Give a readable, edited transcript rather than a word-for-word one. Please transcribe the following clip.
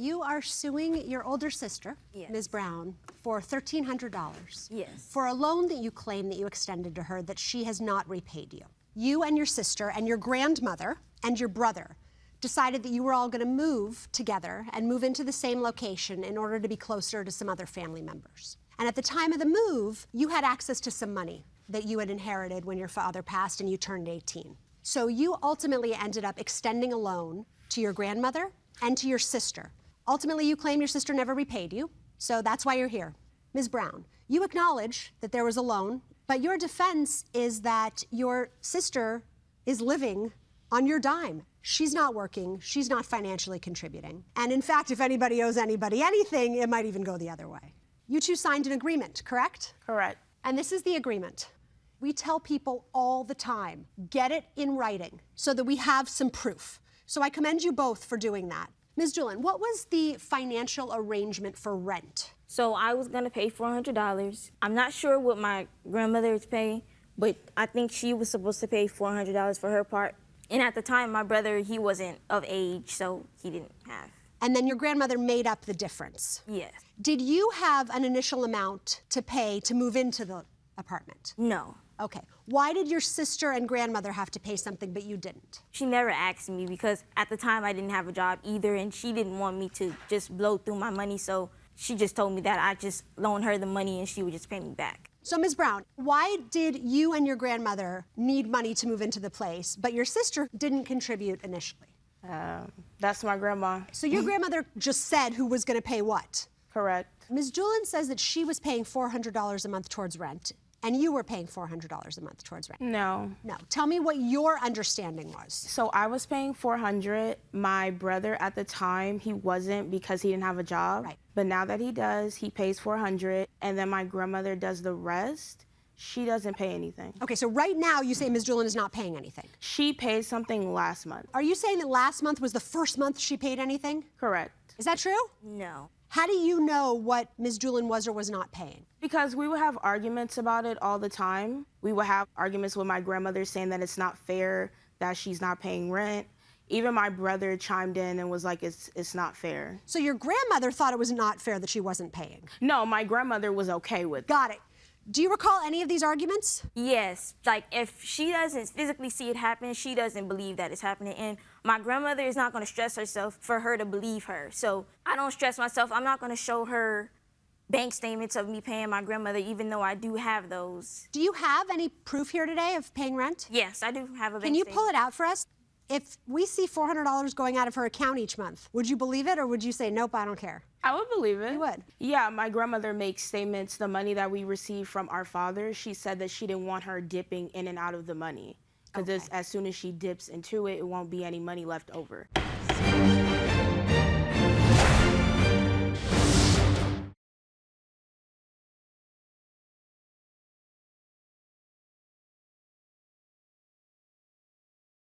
you are suing your older sister, Yes. Ms. Brown, for $1,300. Yes. For a loan that you claim that you extended to her that she has not repaid you. You and your sister and your grandmother and your brother decided that you were all going to move together and move into the same location in order to be closer to some other family members. And at the time of the move, you had access to some money that you had inherited when your father passed and you turned 18. So you ultimately ended up extending a loan to your grandmother and to your sister. Ultimately, you claim your sister never repaid you, so that's why you're here. Ms. Brown, you acknowledge that there was a loan, but your defense is that your sister is living on your dime. She's not working, she's not financially contributing. And in fact, if anybody owes anybody anything, it might even go the other way. You two signed an agreement, correct? Correct. And this is the agreement. We tell people all the time, get it in writing so that we have some proof. So I commend you both for doing that. Ms. Doolin, what was the financial arrangement for rent? So I was gonna pay $400. I'm not sure what my grandmother is paying, but I think she was supposed to pay $400 for her part. And at the time, my brother, he wasn't of age, so he didn't have. And then your grandmother made up the difference. Yes. Did you have an initial amount to pay to move into the apartment? No. Okay. Why did your sister and grandmother have to pay something but you didn't? She never asked me because at the time I didn't have a job either, and she didn't want me to just blow through my money, so she just told me that I just loan her the money and she would just pay me back. So, Ms. Brown, why did you and your grandmother need money to move into the place, but your sister didn't contribute initially? That's my grandma. So your grandmother just said who was going to pay what? Correct. Ms. Doolin says that she was paying $400 a month towards rent, and you were paying $400 a month towards rent. No. No. Tell me what your understanding was. So I was paying $400. My brother at the time, he wasn't because he didn't have a job. Right. But now that he does, he pays $400, and then my grandmother does the rest. She doesn't pay anything. Okay, so right now you say Ms. Doolin is not paying anything. She paid something last month. Are you saying that last month was the first month she paid anything? Correct. Is that true? No. How do you know what Ms. Doolin was or was not paying? Because we would have arguments about it all the time. We would have arguments with my grandmother saying that it's not fair that she's not paying rent. Even my brother chimed in and was like, it's not fair. So your grandmother thought it was not fair that she wasn't paying? No, my grandmother was okay with it. Got it. Do you recall any of these arguments? Yes, like if she doesn't physically see it happen, she doesn't believe that it's happening. And my grandmother is not gonna stress herself for her to believe her. So I don't stress myself. I'm not gonna show her bank statements of me paying my grandmother, even though I do have those. Do you have any proof here today of paying rent? Yes, I do have a bank Can you statement. pull it out for us? If we see $400 going out of her account each month, would you believe it or would you say, nope, I don't care? I would believe it. You would? Yeah, my grandmother makes statements, the money that we received from our father, she said that she didn't want her dipping in and out of the money. Because as soon as she dips into it, it won't be any money left over.